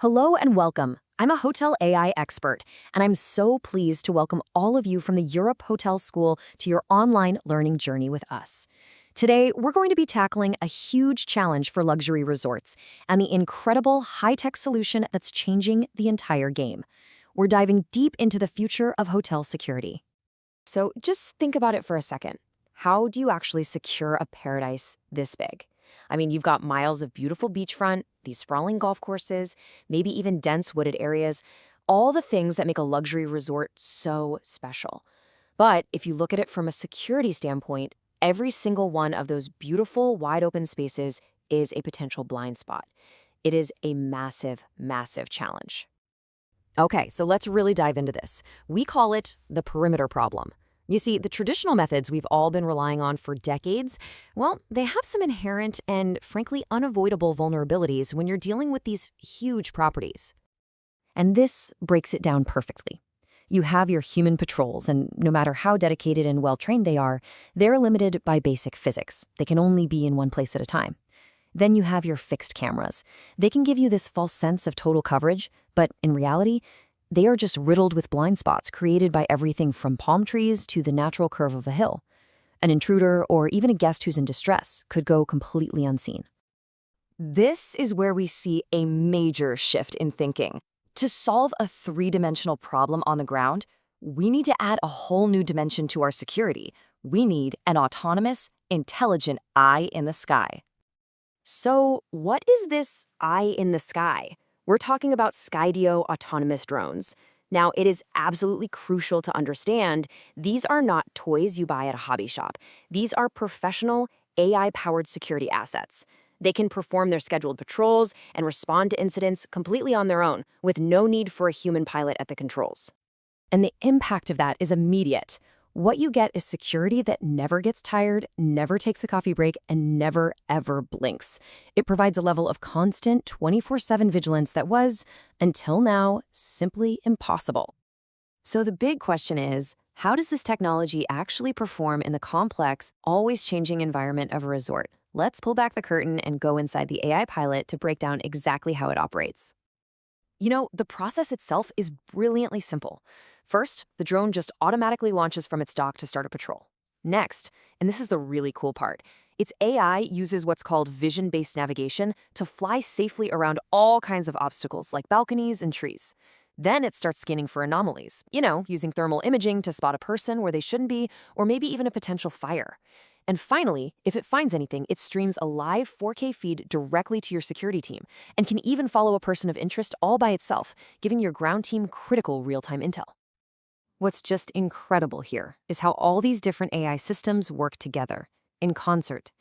Hello and welcome. I'm a hotel AI expert, and I'm so pleased to welcome all of you from the Europe Hotel School to your online learning journey with us. Today, we're going to be tackling a huge challenge for luxury resorts and the incredible high-tech solution that's changing the entire game. We're diving deep into the future of hotel security. So just think about it for a second. How do you actually secure a paradise this big? I mean, you've got miles of beautiful beachfront, these sprawling golf courses, maybe even dense wooded areas, all the things that make a luxury resort so special. But if you look at it from a security standpoint, every single one of those beautiful, wide open spaces is a potential blind spot. It is a massive, massive challenge. Okay, so let's really dive into this. We call it the perimeter problem. You see, the traditional methods we've all been relying on for decades, well, they have some inherent and frankly unavoidable vulnerabilities when you're dealing with these huge properties. And this breaks it down perfectly. You have your human patrols, and no matter how dedicated and well-trained they are, they're limited by basic physics. They can only be in one place at a time. Then you have your fixed cameras. They can give you this false sense of total coverage, but in reality, they are just riddled with blind spots created by everything from palm trees to the natural curve of a hill. An intruder or even a guest who's in distress could go completely unseen. This is where we see a major shift in thinking. To solve a three-dimensional problem on the ground, we need to add a whole new dimension to our security. We need an autonomous, intelligent eye in the sky. So, what is this eye in the sky? We're talking about Skydio autonomous drones. Now, it is absolutely crucial to understand these are not toys you buy at a hobby shop. These are professional, AI-powered security assets. They can perform their scheduled patrols and respond to incidents completely on their own, with no need for a human pilot at the controls. And the impact of that is immediate. What you get is security that never gets tired, never takes a coffee break, and never, ever blinks. It provides a level of constant 24/7 vigilance that was, until now, simply impossible. So the big question is, how does this technology actually perform in the complex, always changing environment of a resort? Let's pull back the curtain and go inside the AI pilot to break down exactly how it operates. You know, the process itself is brilliantly simple. First, the drone just automatically launches from its dock to start a patrol. Next, and this is the really cool part, its AI uses what's called vision-based navigation to fly safely around all kinds of obstacles like balconies and trees. Then it starts scanning for anomalies, using thermal imaging to spot a person where they shouldn't be, or maybe even a potential fire. And finally, if it finds anything, it streams a live 4K feed directly to your security team and can even follow a person of interest all by itself, giving your ground team critical real-time intel. What's just incredible here is how all these different AI systems work together, in concert.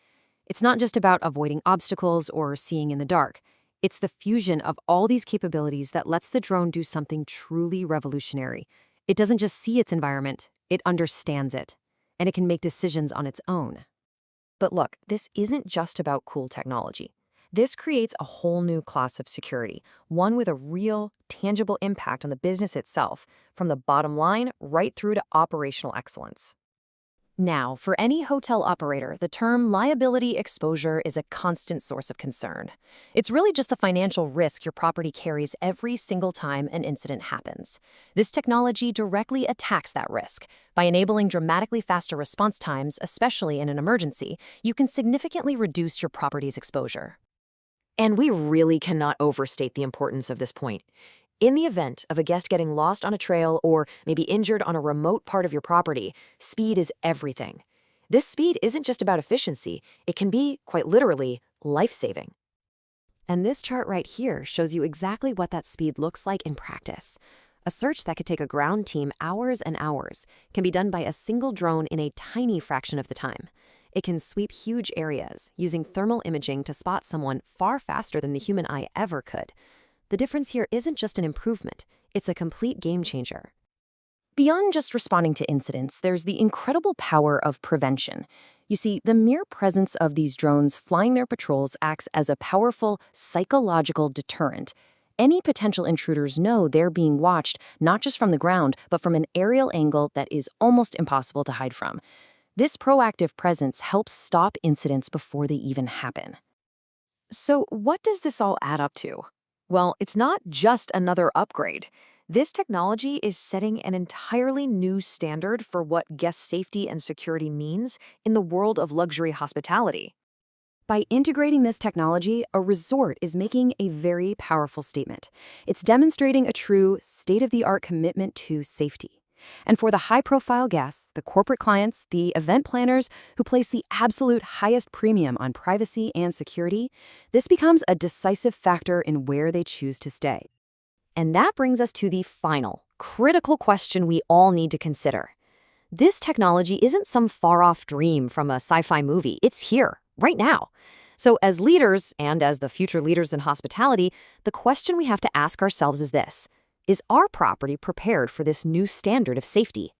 It's not just about avoiding obstacles or seeing in the dark. It's the fusion of all these capabilities that lets the drone do something truly revolutionary. It doesn't just see its environment, it understands it, and it can make decisions on its own. But look, this isn't just about cool technology. This creates a whole new class of security, one with a real, tangible impact on the business itself, from the bottom line right through to operational excellence. Now, for any hotel operator, the term liability exposure is a constant source of concern. It's really just the financial risk your property carries every single time an incident happens. This technology directly attacks that risk. By enabling dramatically faster response times, especially in an emergency, you can significantly reduce your property's exposure. And we really cannot overstate the importance of this point. In the event of a guest getting lost on a trail or maybe injured on a remote part of your property, speed is everything. This speed isn't just about efficiency, it can be, quite literally, life-saving. And this chart right here shows you exactly what that speed looks like in practice. A search that could take a ground team hours and hours can be done by a single drone in a tiny fraction of the time. It can sweep huge areas, using thermal imaging to spot someone far faster than the human eye ever could. The difference here isn't just an improvement, it's a complete game changer. Beyond just responding to incidents, there's the incredible power of prevention. You see, the mere presence of these drones flying their patrols acts as a powerful psychological deterrent. Any potential intruders know they're being watched not just from the ground, but from an aerial angle that is almost impossible to hide from. This proactive presence helps stop incidents before they even happen. So what does this all add up to? Well, it's not just another upgrade. This technology is setting an entirely new standard for what guest safety and security means in the world of luxury hospitality. By integrating this technology, a resort is making a very powerful statement. It's demonstrating a true state-of-the-art commitment to safety. And for the high-profile guests, the corporate clients, the event planners who place the absolute highest premium on privacy and security, this becomes a decisive factor in where they choose to stay. And that brings us to the final, critical question we all need to consider. This technology isn't some far-off dream from a sci-fi movie. It's here, right now. So as leaders, and as the future leaders in hospitality, the question we have to ask ourselves is this: is our property prepared for this new standard of safety?